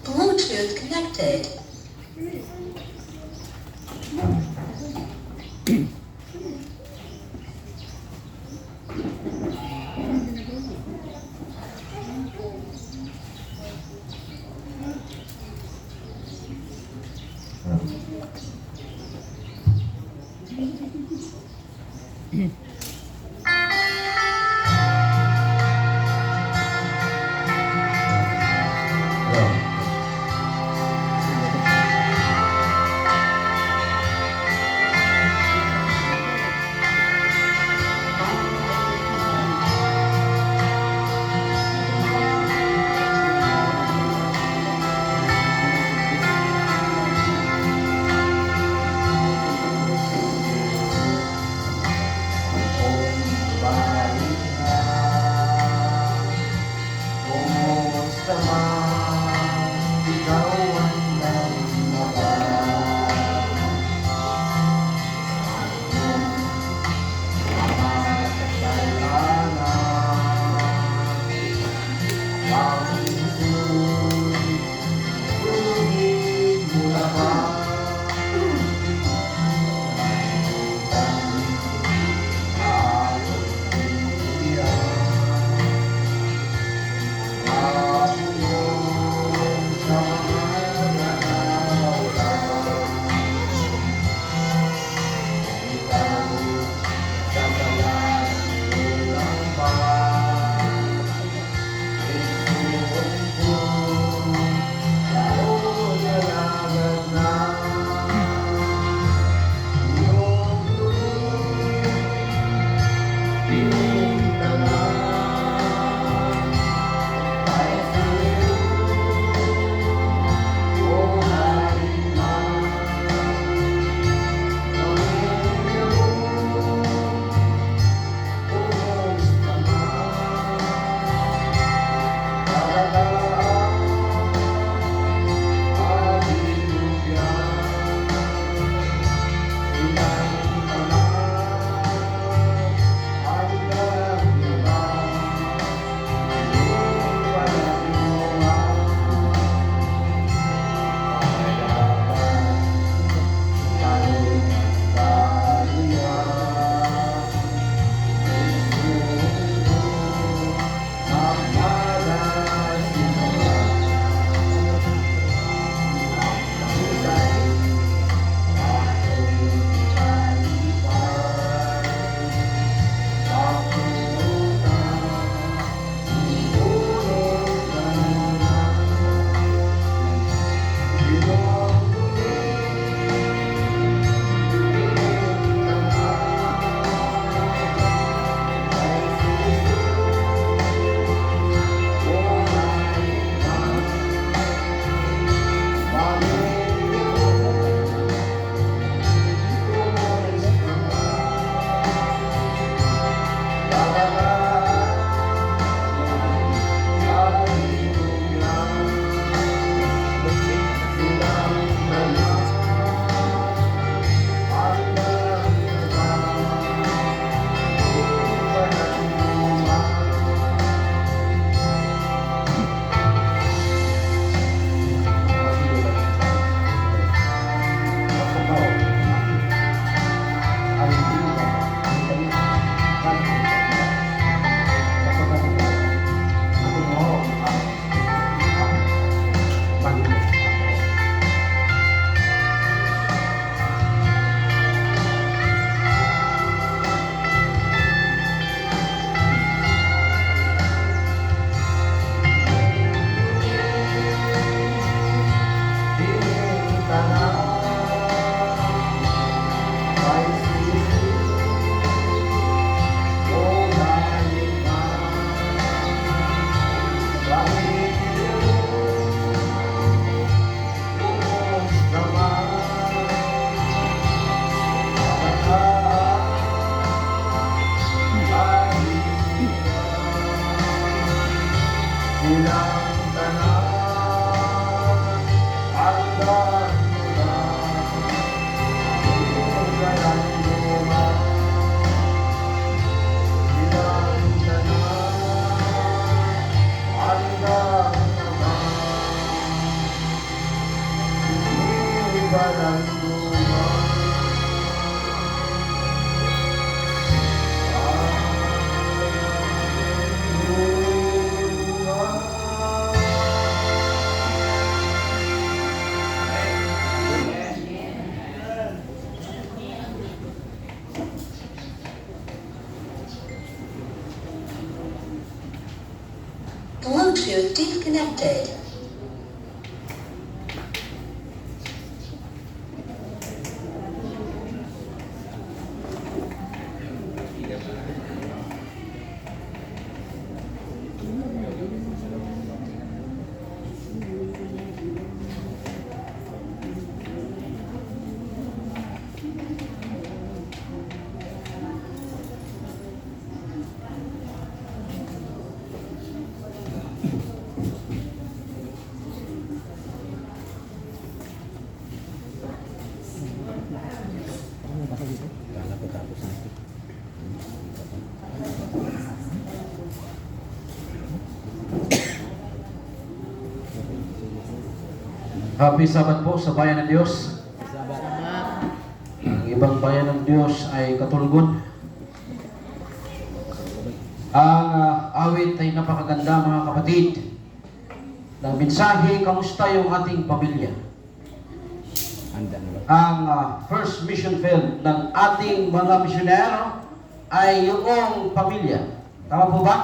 Bluetooth connected. Bluetooth disconnected. Happy Sabbath po sa bayan ng Diyos. Ang ibang bayan ng Diyos ay katulgod. Ang awit ay napakaganda mga kapatid. Ng mensahe, kamusta yung ating pamilya? Ang first mission field ng ating mga misyonero ay yung pamilya. Tama po ba?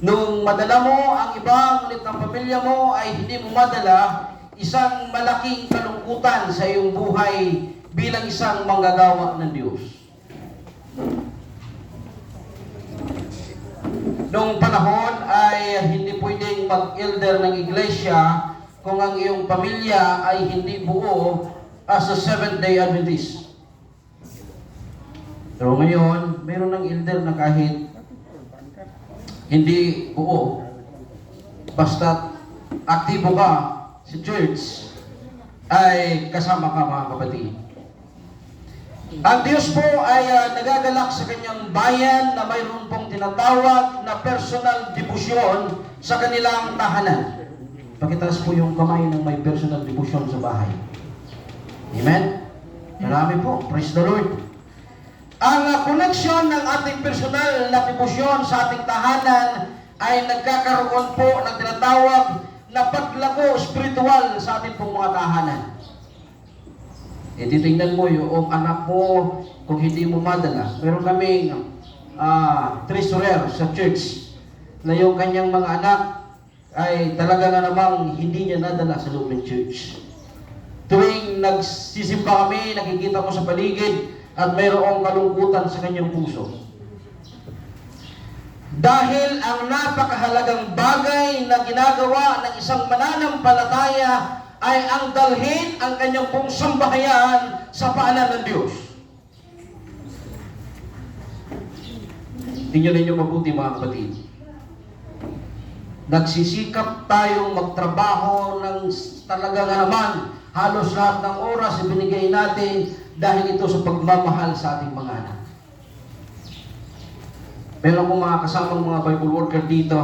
Nung madala mo ang ibang ulit ng pamilya mo ay hindi mo madala isang malaking kalungkutan sa iyong buhay bilang isang manggagawa ng Diyos. Noong panahon ay hindi pwedeng mag-elder ng iglesia kung ang iyong pamilya ay hindi buo as a Seventh-day Adventist. Pero ngayon, meron ng elder na kahit hindi buo, basta aktibo ka sa church, ay kasama ka mga kapatid. Ang Diyos po ay nagagalak sa kanyang bayan na mayroon pong tinatawag na personal devotion sa kanilang tahanan. Pakitaas po yung kamay ng may personal devotion sa bahay. Amen? Marami po. Praise the Lord. Ang connection ng ating personal na devotion sa ating tahanan ay nagkakaroon po ng tinatawag na paglago spiritual sa ating pong mga tahanan. E titingnan mo yung anak mo, kung hindi mo madala. Meron kaming treasurer sa church na yung kanyang mga anak ay talaga nga namang hindi niya nadala sa loob ng church. Tuwing nagsisimba kami, nakikita ko sa paligid at mayroong kalungkutan sa kanyang puso. Dahil ang napakahalagang bagay na ginagawa ng isang mananampalataya ay ang dalhin ang kanyang pong sambahayan sa paanan ng Diyos. Tingnan ninyo mabuti mga kapatid. Nagsisikap tayong magtrabaho ng talaga nga naman halos lahat ng oras ibinigay natin dahil ito sa pagmamahal sa ating mga anak. Meron akong mga kasamang mga Bible worker dito.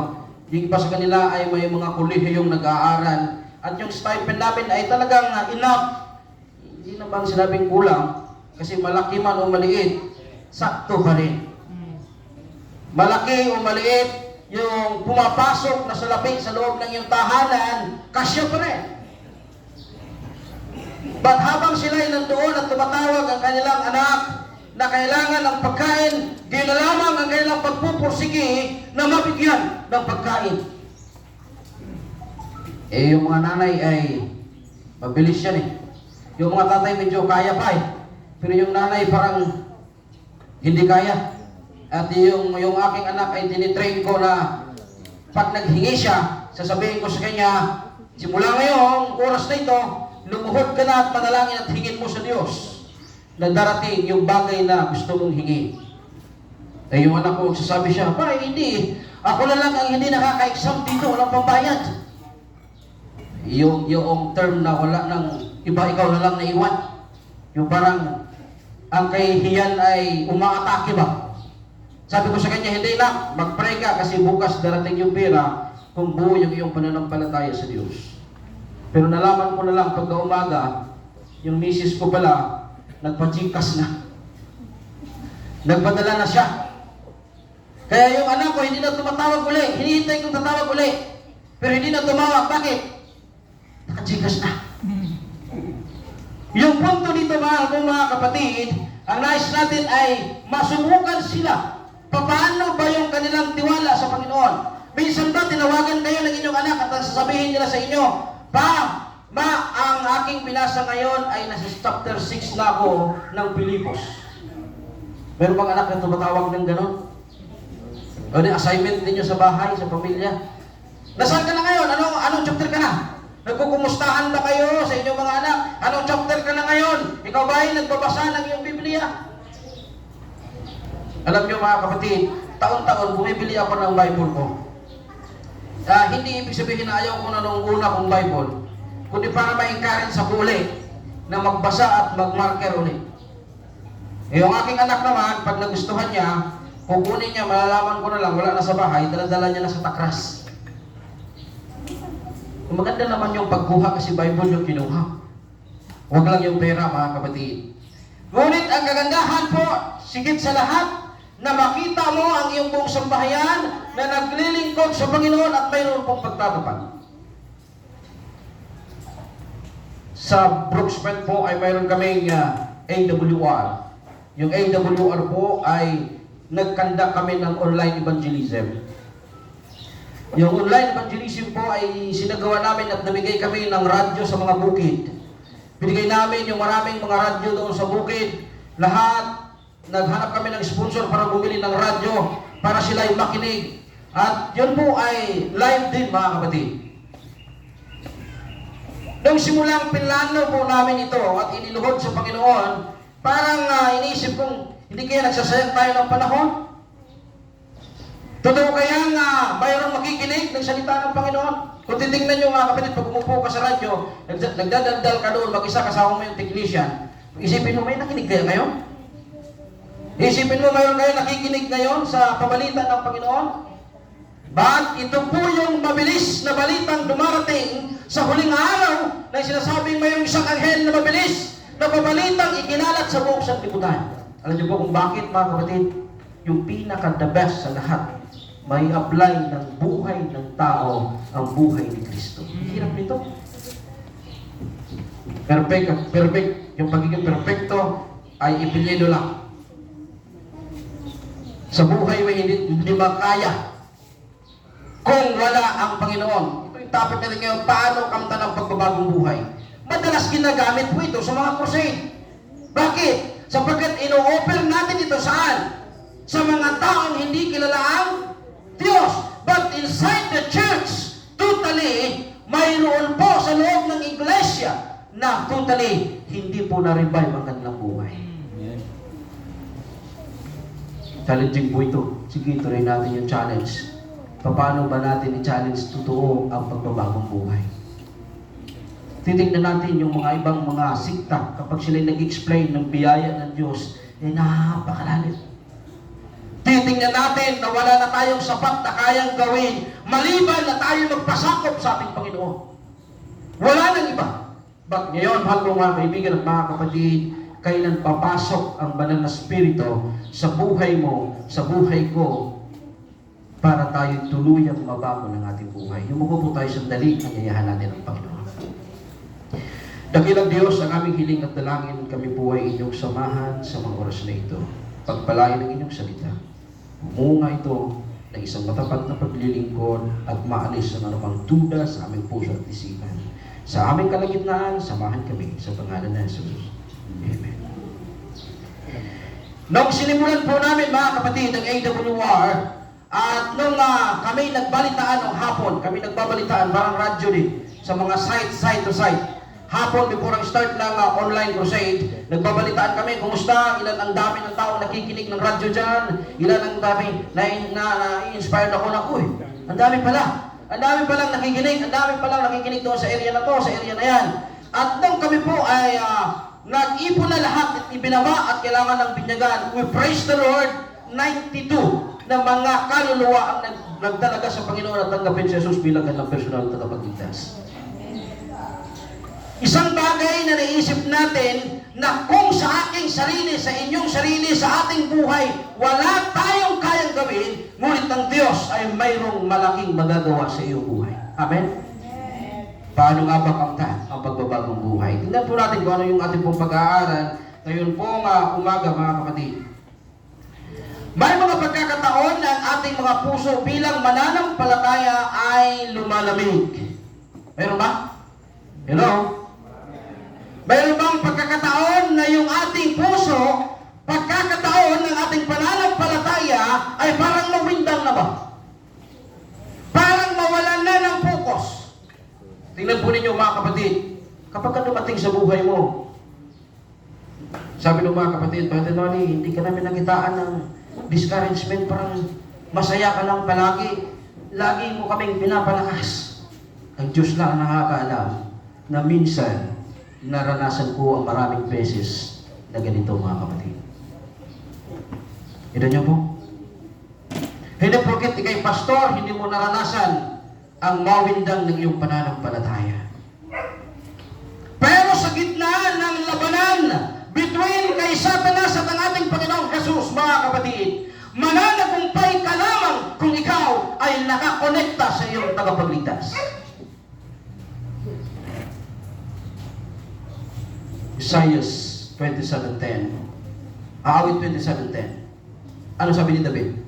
Yung iba sa kanila ay may mga kolehiyong nag-aaral. At yung stipend namin ay talagang enough. Hindi naman sinabing kulang. Kasi malaki man o maliit, sakto pa rin. Malaki o maliit, yung pumapasok na salapi sa loob ng iyong tahanan, kasya pa rin. But habang sila ay nandoon at tumatawag ang kanilang anak na kailangan ng pagkain, di na lamang ang kanilang pagpupursigi na mabigyan ng pagkain. Eh, yung mga nanay ay mabilis yan eh. Yung mga tatay medyo kaya pa eh. Pero yung nanay parang hindi kaya. At yung aking anak ay tinitrain ko na pag naghingi siya, sasabihin ko sa kanya, simula ngayong oras na ito, lumuhod ka na at manalangin at hingin mo sa Diyos na darating yung bagay na gusto mong hingi. Eh yung anak ko, sasabi siya, pa hindi, ako na lang ang hindi nakaka-exam dito, walang pambayad. Yung term na wala ng iba, ikaw na lang naiwan. Yung parang ang kahihiyan ay umaatake ba? Sabi ko sa kanya, hindi na, mag-pray ka kasi bukas darating yung pera kung buo yung iyong pananampalataya sa Diyos. Pero nalaman ko na lang pagka umaga, yung misis ko pala, nagpa-chikas na. Nagpadala na siya. Kaya yung anak ko, hindi na tumatawag uli. Hinihintay kong tatawag uli. Pero hindi na tumawag. Bakit? Naka-chikas na. Yung punto dito mga kapatid, ang nais natin ay masubukan sila Paano ba yung kanilang tiwala sa Panginoon? Minsan ba tinawagan kayo ng inyong anak at sasabihin nila sa inyo, ang aking binasa ngayon ay nasa chapter 6 na ako ng Pilipos. Meron bang anak na tumatawag ng ganon? O di assignment ninyo sa bahay, sa pamilya? Nasaan ka na ngayon? Anong chapter ka na? Nagkukumustahan ba kayo sa inyong mga anak? Anong chapter ka na ngayon? Ikaw ba ay nagbabasa ng iyong Biblia? Alam niyo mga kapatid, taon-taon bumibili ako ng Bible ko. Hindi ibig sabihin na ayaw ko na nung una kong Bible, kundi para ma-encourage sa huli na magbasa at mag-marker ulit. Yung aking anak naman, pag nagustuhan niya, kukunin niya, malalaman ko na lang, wala na sa bahay, dala-dala niya na sa takras. Maganda naman yung pagkuha kasi Bible yung kinuha. Huwag lang yung pera mga kapatid. Ngunit ang kagandahan po, sigit sa lahat, na makita mo ang iyong buong sambahayan na naglilingkod sa Panginoon at mayroon pong pagtatapad. Sa Brooksmith po ay mayroon kaming AWR. Yung AWR po ay nagkanda kami ng online evangelism. Yung online evangelism po ay sinagawa namin at nabigay kami ng radyo sa mga bukid. Binigay namin yung maraming mga radyo doon sa bukid. Lahat, naghanap kami ng sponsor para bumili ng radyo para sila ay makinig. At yun po ay live din mga kapatid. Nung simulang pinlano po namin ito at iniluhod sa Panginoon, parang iniisip kong, hindi kaya nagsasayang tayo ng panahon? Totoo kaya mayroong makikinig ng salita ng Panginoon? Kung titingnan nyo mga kapatid, pag umupo ka sa radyo, nagdadaldal ka doon, mag-isa kasama mo yung technician, isipin mo, may nakinig kaya ngayon? Isipin mo, mayroon kayo nakikinig ngayon sa pabalitan ng Panginoon? But ito po yung mabilis na balitang dumarating sa huling araw na sinasabing mayroong isang anghel na mabilis na pabalitang ikinalat sa buong sanlibutan. Alam niyo po kung bakit mga kapatid? Yung pinaka-the best sa lahat, may apply ng buhay ng tao ang buhay ni Kristo. Hirap nito. Perfect. Yung pagiging perfecto ay ipinyedo lang. Sa buhay may hindi makaya kung wala ang Panginoon. Ito yung topic natin ngayon, paano kamta ng pagbabagong buhay. Madalas ginagamit po ito sa mga crusade. Bakit? Sapagkat ino-offer natin ito saan? Sa mga taong hindi kilala ang Diyos. But inside the church, totally, mayroon po sa loob ng iglesia na totally hindi po na-revive ang kanilang buhay. Challenging po ito. Sige, tuloy natin yung challenge. Paano ba natin i-challenge totoo ang pagbabagong buhay? Titignan natin yung mga ibang mga sikta kapag sila nag-explain ng biyaya ng Diyos, napakalalim. Titignan natin na wala na tayong sapat na kayang gawin maliban na tayo magpasakop sa ating Panginoon. Wala nang iba. But ngayon, mahal ko mga kaibigan at mga kapatid, kailan papasok ang banal na spirito sa buhay mo, sa buhay ko, para tayo tuluyang mabago ng ating buhay. Yumuko po tayo sandali, anyayahan natin ang Panginoon. Dakilang Diyos, ang aming hiling at dalangin, kami po ay inyong samahan sa mga oras na ito. Pagpalain ng inyong salita. Bumunga ito ng isang matapat na paglilingkod at maalis ang anumang duda sa aming puso at isipan. Sa aming kalagitnaan, samahan kami sa pangalan ng Jesus. Amen. Nung sinimulan po namin mga kapatid ang AWR, at nung kami nagbalitaan ng hapon, kami nagbabalitaan, parang radyo din, sa mga site to site. Hapon, before ang start ng online crusade, nagbabalitaan kami, kumusta, ilan ang dami ng tao nakikinig ng radyo dyan, ilan ang dami na-inspired ako na, ang dami palang nakikinig, doon sa area na to, sa area na yan. At nung kami po ay nag-ipon na lahat at ibinaba at kailangan ng binyagan, we praise the Lord, 92 na mga kaluluwa ang nagdalaga sa Panginoon at tanggapin si Jesus bilang kanilang personal na tagapagligtas. Isang bagay na naisip natin na kung sa aking sarili, sa inyong sarili, sa ating buhay, wala tayong kayang gawin, ngunit ang Diyos ay mayroong malaking magagawa sa iyong buhay. Amen? Paano nga ba kamta ang pagbabagong buhay? Tingnan po natin kung ano yung ating pong pag-aaral ngayon pong umaga mga kapatid. May mga pagkakataon na ang ating mga puso bilang mananampalataya ay lumalamig. Meron ba? Hello? Mayroon bang pagkakataon na yung ating puso, pagkakataon ng ating pananampalataya ay parang mawindang na ba? Parang mawalan na ng focus. Tingnan po ninyo mga kapatid, kapag ka dumating sa buhay mo, sabi ng mga kapatid, Brother Noni, hindi ka namin nakitaan ng discouragement, parang masaya ka lang palagi. Lagi mo kaming pinapalakas. Ang Diyos lang ang nakakaalam na minsan naranasan ko ang maraming beses na ganito mga kapatid. Ito niyo po. Hindi porket ikay pastor, hindi mo naranasan ang mawindang ng iyong pananampalataya. Pero sa gitna ng labanan between kay Satanas at ang ating Panginoong Jesus, mga kapatid, mananagumpay ka lamang kung ikaw ay nakakonekta sa iyong tagapagligtas. Isaiah 27:10. Awit 27:10. Ano sabi ni David?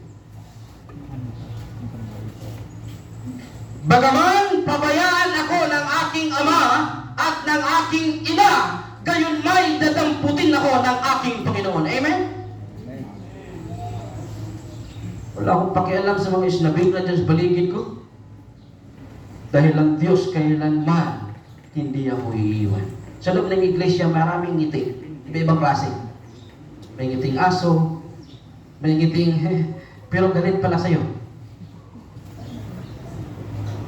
Bagaman pabayaan ako ng aking ama at ng aking ina, gayon may dadamputin ako ng aking Panginoon. Amen? Wala akong pakialam sa mga isnabing na dyan sa paligid ko. Dahil ang Diyos kailanman hindi ako iiwan. Sa loob ng iglesia, maraming ngiti. Iba-ibang klase. May ngiting aso, may ngiting, pero galit pala sa'yo.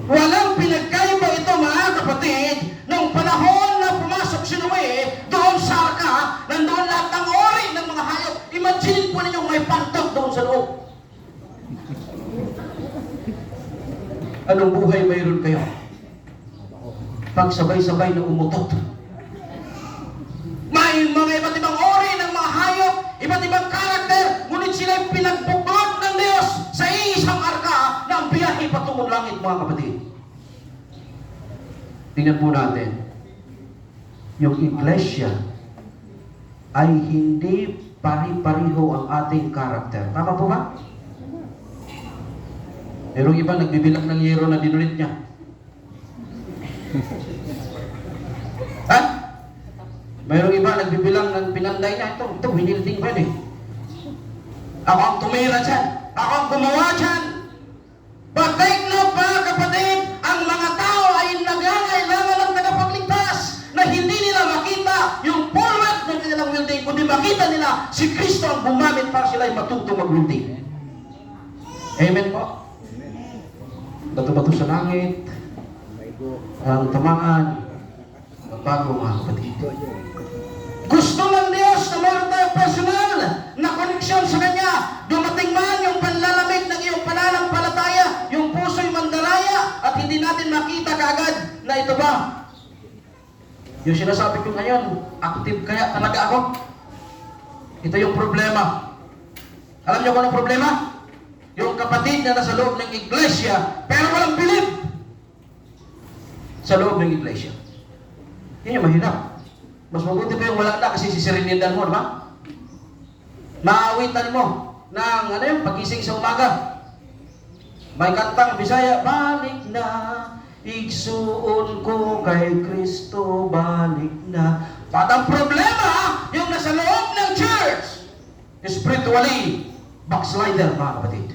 Walang pinagkaiba ito mga kapatid. Nung panahon na pumasok si Noe, doon sa arka, nandoon lahat ng ori ng mga hayop. Imagine po ninyo may pantot doon sa loob. Anong buhay mayroon kayo? Pagsabay-sabay na umutot. May mga iba't ibang ori ng mga hayop, iba't ibang karakter, ngunit sila'y pinagbuklod ng Diyos sa isang arka na ang biyahe patungong langit, mga kapatid. Tingnan po natin, yung iglesia ay hindi pari-pariho ang ating karakter. Tama po ba? Merong iba nagbibilang ng yero na dinulit niya. Ha? Mayroong iba nagbibilang ng pinanday niya. Ito, hinilding ba eh. Ako ang tumira dyan. Ako ang gumawa dyan. But take note mga kapatid, ang mga tao ay nagangailangan ng tagapagligtas na hindi nila makita yung full work ng kanilang wielding, kundi makita nila si Kristo ang gumamit para sila ay matuto mag-wielding. Amen po? Bato-bato sa langit, ang tamaan, magbago mga kapatid. Gusto ng Diyos na meron tayo personal na koneksyon sa Kanya. Dumating man yung panlalamig ng iyong pananampalataya, yung puso'y mandaraya, at hindi natin makita kaagad na ito ba? Yung sinasabi ko ngayon, active kaya talaga ako? Ito yung problema. Alam niyo kung anong problema? Yung kapatid na nasa loob ng iglesia, pero walang bilib sa loob ng iglesia. Yan yung mahirap. Mas mabuti pa yung wala na kasi sisirinidan mo, diba? Maawitan mo ng pagising sa umaga. May kantang Bisaya, balik na, igsuon ko kay Kristo, balik na. At ang problema, yung nasa loob ng church, spiritually, backslider, mga kapatid.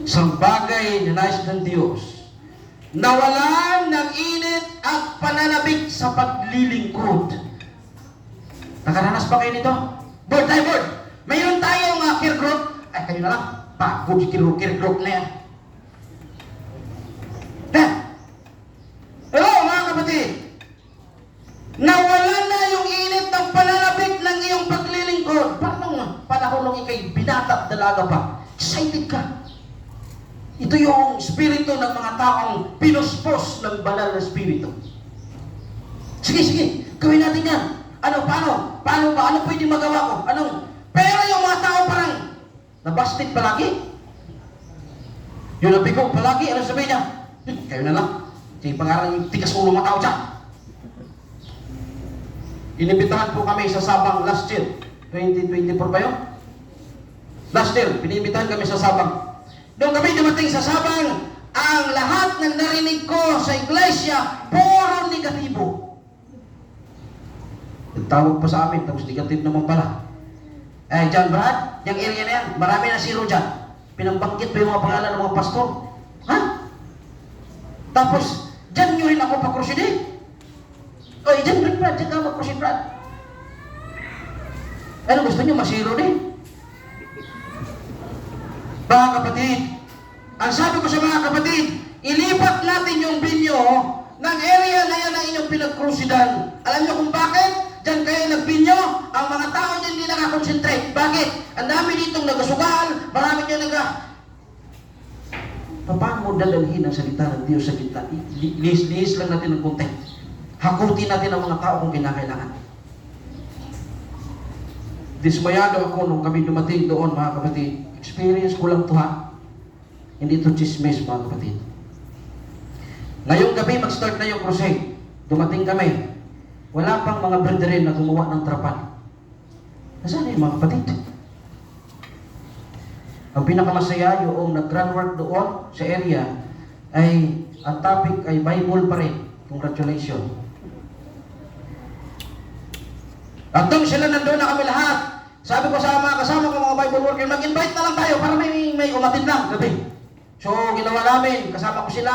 Isang bagay na nais ng Diyos, nawalan ng init at pananabik sa paglilingkod. Nakaranas pa kayo nito? Board tayo, board! Mayroon tayong care group. Ay, kayo na lang. Pagod si care group na yan. Hello, mga kapatid. Nawalan na yung init ng pananabik ng iyong paglilingkod. Paano panahon nung ikay binata at dalaga pa? Excited ka. Ito yung spirito ng mga taong pinuspos ng banal na spirito. Sige, gawin natin yan. Paano ba? Ano pwede magawa ko? Pero yung mga tao parang nabastik palagi. Yung nabigong palagi, ano sabihin niya? Kayo na lang. Sige, pangarang yung tikas ulo mga tao dyan. Inibitahan po kami sa Sabang last year. 2024 ba yun? Last year, pinibitahan kami sa Sabang. Doon kami dumating sa Sabang, ang lahat ng narinig ko sa iglesia, puro negatibo. Tawag pa sa amin, tapos negative naman pala. John Brad, yung area na yan, marami na zero dyan. Pinambangkit pa yung mga pangalan ng mga pastor. Ha? Tapos, dyan nyo rin ako pa-crusade. Oy, dyan rin Brad, dyan ka mag-crusade Brad. Ano gusto nyo, masiro din? Mga kapatid, ang sabi ko sa mga kapatid, ilipat natin yung binyo ng area na yan ang inyong pinag-crucidan. Alam nyo kung bakit? Diyan kayo nagbinyo, ang mga tao dyan hindi nakakonsentrate. Bakit? Ang dami ditong nagasugal, marami dyan Paano mo dadalhin ang salita ng Diyos sa gitna? Lihis lang natin ng konti. Hakutin natin ang mga tao kung kinakailangan. Dismayado ako nung kami dumating doon, mga kapatid. Experience ko lang ito, ha? Hindi ito chismis, mga kapatid. Ngayong gabi, mag-start na yung crusade. Dumating kami. Wala pang mga brethren na gumawa ng trapal. Nasaan yung mga kapatid? Ang pinakamasaya, yung nag-groundwork doon sa area, ay ang topic ay Bible pa rin. Congratulations. At doon sila nandun na kami lahat. Sabi ko sa mga kasama ko, mga Bible worker, mag-invite na lang tayo para may umatid lang gabi. So, ginawa namin, kasama ko sila,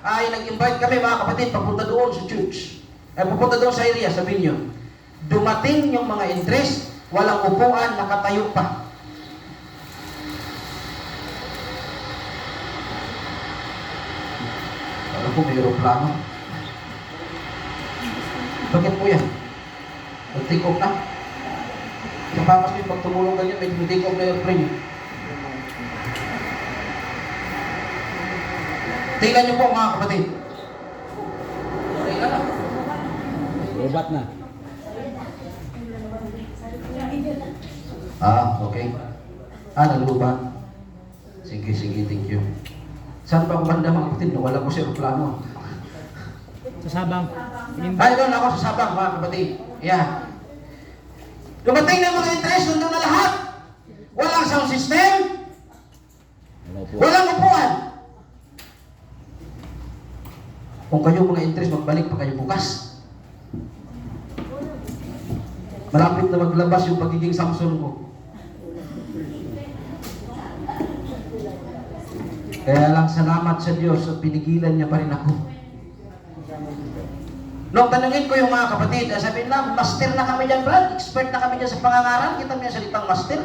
ay nag-invite kami mga kapatid, papunta doon sa church. Ay pupunta doon sa area, sabihin nyo. Dumating yung mga interest, walang upuan, nakatayo pa. Alam ko, may aeroplano. Bakit po yan? Mag-take off na? Kapapas mo, pag tumulong ganyan, may take off na airplane. Tingnan nyo po mga kapatid. Tingnan na. Robot na. Okay. Nalubat. Sige, thank you. Saan pa ako banda mga kapatid? Nawala ko sa aeroplano. Sa Sabang. Doon ako sa Sabang mga kapatid. Yeah. Dumating na mga interest, nandun na lahat. Walang sound system. Walang upuan. Kung kayo mga interest, magbalik pa kayo bukas. Malapit na maglabas yung pagiging Samson ko. Kaya lang salamat sa Diyos at pinigilan niya pa rin ako. Nung tanungin ko yung mga kapatid, sabihin lang, master na kami dyan, Brad. Expert na kami dyan sa pangangaral. Kita mo yung salitang master.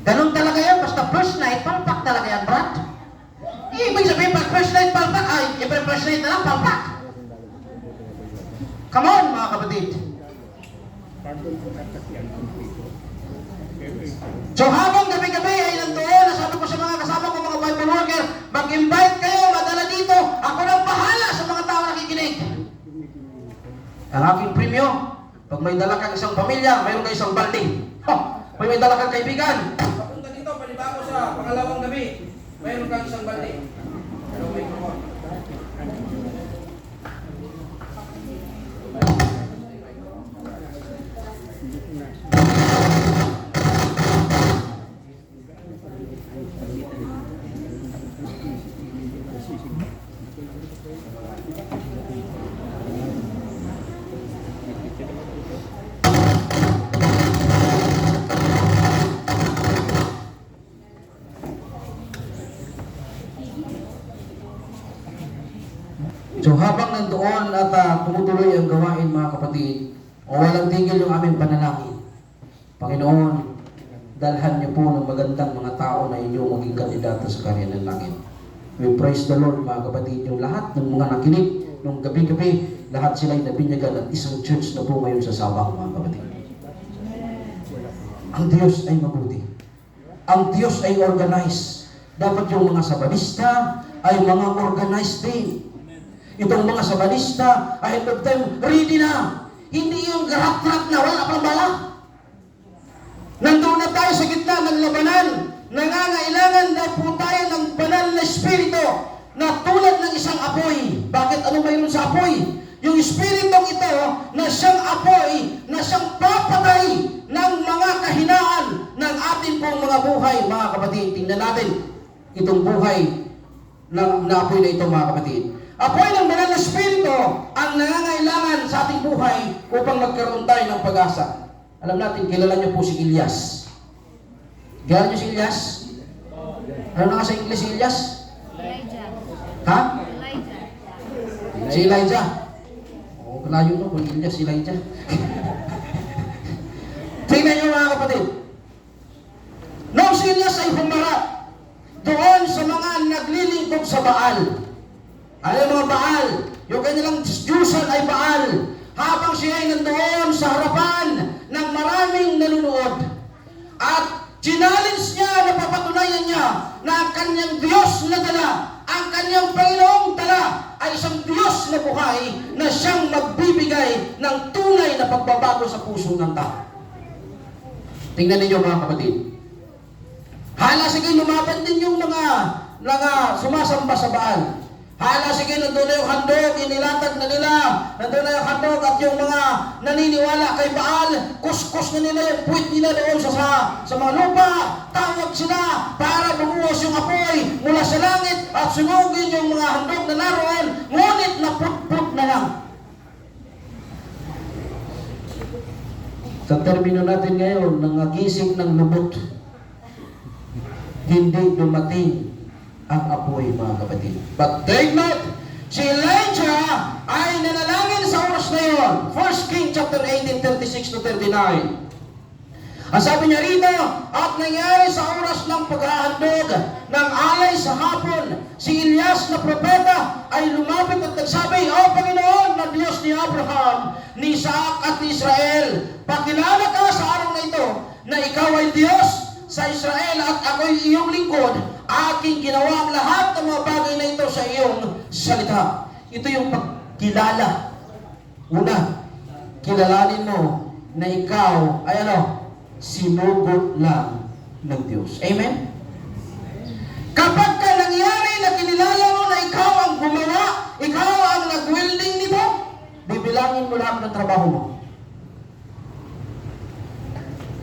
Ganun talaga yan. Basta first night, palpak talaga yan, Brad. Ibig sabihin, pag first night, palpak. Ay, every first night na lang, palpak. Come on, mga kapatid. So habang gabi-gabi ay nandoon, sabi ko sa mga kasama ko, mga Bible worker, mag-invite kayo, madala dito. Ako nang bahala sa mga tao nakikinig. Ang aking premyo, pag may dala kang isang pamilya, mayroon kang isang balde. May dala kang kaibigan. Papunta dito, panibago sa pangalawang gabi, mayroon kang isang balde. Pero may kumot. So habang nandoon at tumutuloy ang gawain mga kapatid, walang tigil yung aming panalangin. Panginoon, dalhan niyo po ng magandang mga tao na inyo maging kandidato sa karya ng langit. We praise the Lord mga kapatid, yung lahat ng mga nakinig nung gabi-gabi, lahat sila ay nabinyagan at isang church na po ngayon sa Sabang mga kapatid. Ang Diyos ay mabuti. Ang Diyos ay organized. Dapat yung mga sabanista ay mga organized din. Itong mga sabanista ay at time ready na. Hindi yung garap-garap na wala pang bala. Nandun na tayo sa gitna ng labanan. Nangangailangan na po tayo ng banal na espiritu na tulad ng isang apoy. Bakit ano mayroon sa apoy? yung espiritong ito na siyang apoy, na siyang papatay ng mga kahinaan ng ating pong mga buhay, mga kapatid. Tingnan natin itong buhay na apoy na ito, mga kapatid. Apoy ng banal na espiritu ang nangangailangan sa ating buhay upang magkaroon tayo ng pag-asa. Alam natin, kilala niyo po si Elias. Kilala niyo si Elias? Ano na nga sa English si Elias? Elijah. Ha? Elijah. Si Elijah. Oo, kalayo no, kung Elias, si Elijah. Tingnan niyo mga kapatid. Noong si Elias ay humarap doon sa mga naglilingkod sa Baal. Ano yung mga Baal? Yung kanilang Diyusan ay Baal. Habang siya ay nandoon sa harapan ng maraming nanunood. At challenge niya na papatunayan niya na ang kanyang Diyos na dala, ang kanyang Panginoong dala ay isang Diyos na buhay na siyang magbibigay ng tunay na pagbabago sa puso ng tao. Tingnan ninyo mga kapatid. Hala sige lumaban din yung mga sumasamba sa Baal. Hala sige nandun na yung handog, inilatag na nila. Nandun na yung handog at yung mga naniniwala kay Baal, kuskus na nila yung puwit nila doon sa mga lupa. Tawag sila para bumuhos yung apoy mula sa langit at sunugin yung mga handog na naroon. Ngunit naputput na lang. Sa termino natin ngayon, nangagising ng lubot, hindi dumating ang apoy, mga kapatid. But take note, si Elijah ay nanalangin sa oras na yun. 1 King chapter 18, 36 to 39. Ang sabi niya rito, at nangyari sa oras ng paghahandog ng alay sa hapon, si Elias na propeta ay lumapit at nagsabi, O Panginoon na Diyos ni Abraham, ni Isaac at ni Israel, pakilala ka sa araw na ito na ikaw ay Diyos sa Israel at ako'y iyong lingkod, aking ginawa ang lahat ng mga bagay na ito sa iyong salita. Ito yung pagkilala. Una, kilalanin mo na ikaw ay sinugot lang ng Diyos. Amen? Kapag ka nangyari na kinilala mo na ikaw ang gumawa, ikaw ang nag-welding nito, bibilangin mo lahat ng trabaho mo.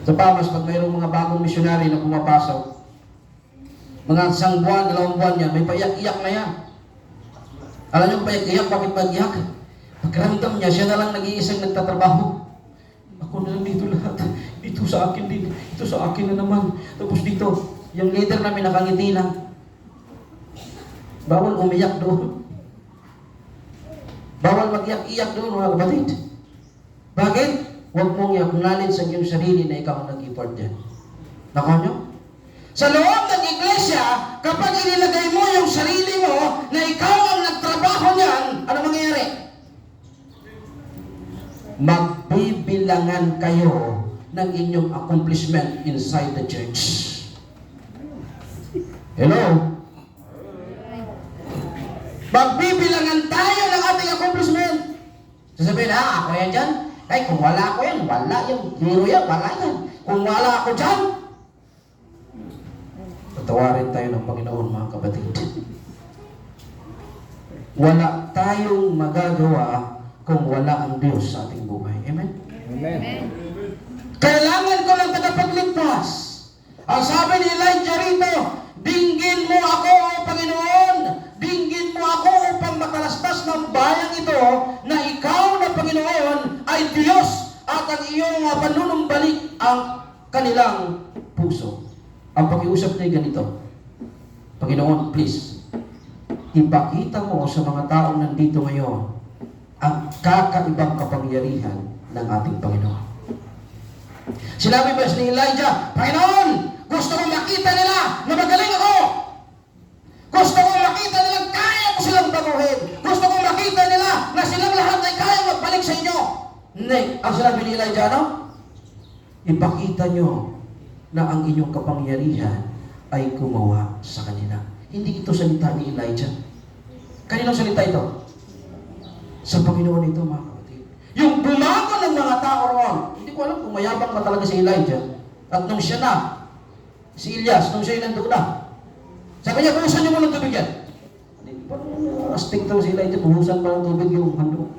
Sa Pamas, pag mayroong mga bagong misyonary na pumapasok, mga 1 buwan, 2 buwan yan, may paiyak-iyak na yan. Alam niyo paiyak-iyak, bakit paiyak? Pagkaramdam niya, siya na lang nag-iisang nagtatrabaho. Ako na lang dito lahat. Dito sa akin din. Ito sa akin na naman. Tapos dito, yung leader namin nakangiti lang. Bawal umiyak doon. Bawal mag-iyak-iyak doon, mga kapatid. Bakit? Huwag mong i-acknowledge sa iyong sarili na ikaw ang nag-effort dyan. Nakaw nyo? Sa loob ng iglesia, kapag inilagay mo yung sarili mo na ikaw ang nagtrabaho niyan, ano mangyayari? Magbibilangan kayo ng inyong accomplishment inside the church. Hello? Magbibilangan tayo ng ating accomplishment. Sasabihin, ako yan dyan. Ay, kung wala ako yan, wala yung zero yan, wala yan. Kung wala ako dyan, patawarin tayo ng Panginoon, mga kapatid. Wala tayong magagawa kung wala ang Diyos sa ating buhay. Amen? Amen. Kailangan ko ng tagapagligtas. Ang sabi ni Elijah rito, dinggin mo ako, O Panginoon. Dinggin mo ako upang makalastas ng bayang ito na ikaw na Panginoon ay Diyos at ang iyong panunumbalik ang kanilang puso. Ang pakiusap niya ganito, Panginoon, please, ipakita mo sa mga taong nandito ngayon ang kakaibang kapangyarihan ng ating Panginoon. Sinabi ba ni Elijah, Panginoon, gusto kong makita nila na magaling ako. Gusto kong makita nila kaya ko silang baguhin. Gusto kong makita nila na silang lahat ay kaya magbalik sa inyo. Hindi. Ang sinabi ni Elijah, ipakita nyo na ang inyong kapangyarihan ay gumawa sa kanila. Hindi ito salita ni Elijah. Kaninong salita ito? Sa Panginoon ito, mga kapatid. Yung bumago ng mga tao roon. Hindi ko alam kung mayabang pa talaga si Elijah. At nung siya na, si Elias, nung siya nandun na, sabi niya, buhusan niyo mo ng tubig yan. Parang astig daw si Elijah, buhusan pa ng tubig yung handog.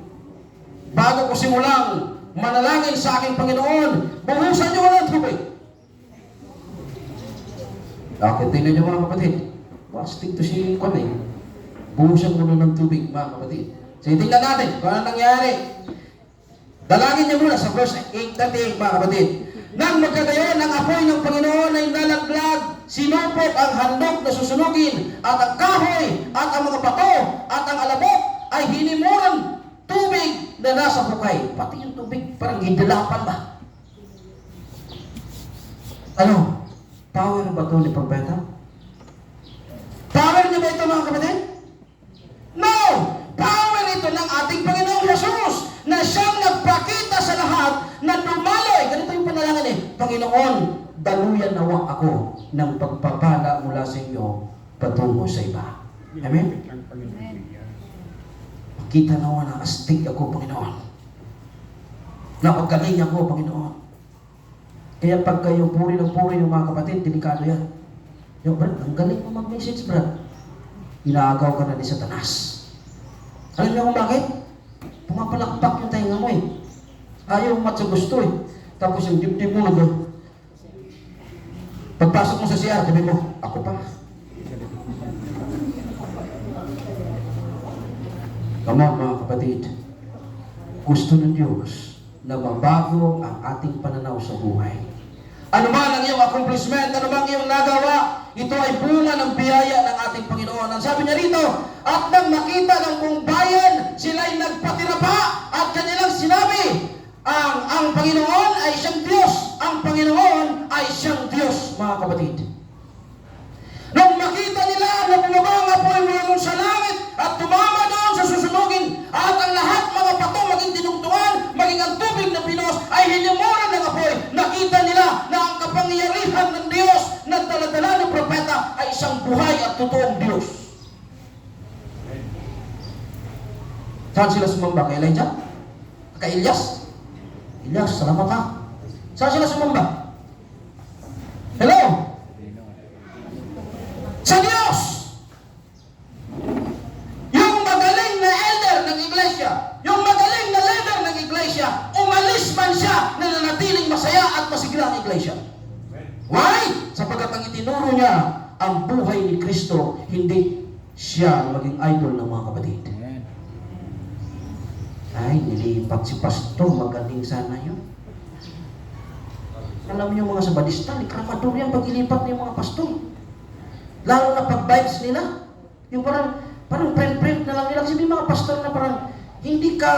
bago ko simulang manalangin sa aking Panginoon, buhusan niyo ng tubig. Bakit tingnan niyo mga kapatid? Wastig to si Kwan eh. Buhusan muna ng tubig mga kapatid. So tingnan natin kung ano nangyari. Dalangin niyo muna sa verse 8 natin mga kapatid. Nang magkagayon ang apoy ng Panginoon ay nalaglag, sinupok ang handog na susunugin, at ang kahoy, at ang mga bato, at ang alabok ay hinimuran tubig na nasa bukay. Pati yung tubig parang hidalapan ba? Ano? Power ba ito ni Propeta? Power niya ba ito mga kapatid? No! Power ito ng ating Panginoong Jesus na siyang nagpakita sa lahat na dumaloy. Ganito yung panalangin eh. Panginoon, daluyan nawa ako ng pagpapala mula sa inyo patungo sa iba. Amen? Makita nawa na astig ako, Panginoon. Napagaling ako, Panginoon. Kaya pag kayo puri ng mga kapatid, delikado yan. Yung Brad, ang galing mo mag-message, Brad. Inaagaw ka na ni Satanas. Alam niyo kung bakit? Pumapalakpak yung tainga mo eh. Ayaw mat sa gusto eh. Tapos yung dibdib mo nag pagpasok mo sa CR, sabi mo, ako pa. Come on mga kapatid. Gusto ng Diyos na mabago ang ating pananaw sa buhay. Ano man ang iyong accomplishment, ano man ang iyong nagawa, ito ay bunga ng biyaya ng ating Panginoon. Ang sabi niya rito, at nang makita ng buong bayan, sila'y nagpatira pa at kanilang sinabi, ang Panginoon ay siyang Diyos. Ang Panginoon ay siyang Diyos, mga kapatid. Nung makita nila na bumaba ang apoy mula sa langit at tumama doon sa susunugin at ang lahat mga pato maging dinugtungan, maging ang tubig na pinos ay hinimuran ng apoy, nakita nila na ang kapangyarihan ng Diyos na dala-dala ng propeta ay isang buhay at totoong Diyos. Saan sila sumamba? Kay Elijah? Kay Elias? Elias, salamat ha. Saan sila sumamba? Hello? Sa Diyos! Yung magaling na elder ng iglesia, yung magaling na leader ng iglesia, umalis man siya na nanatiling masaya at masigla ang iglesia. Why? Sapagkat ang itinuro niya ang buhay ni Kristo, hindi siya maging idol ng mga kapatid. Ay, nilipat si pastor, magaling sana yun. Alam niyo mga sabadista, likramador yan pag ilipat niyo mga pastor. Lalo na pag-vibes nila. Yung parang friend-friend na lang nila. Kasi may mga pastor na parang hindi ka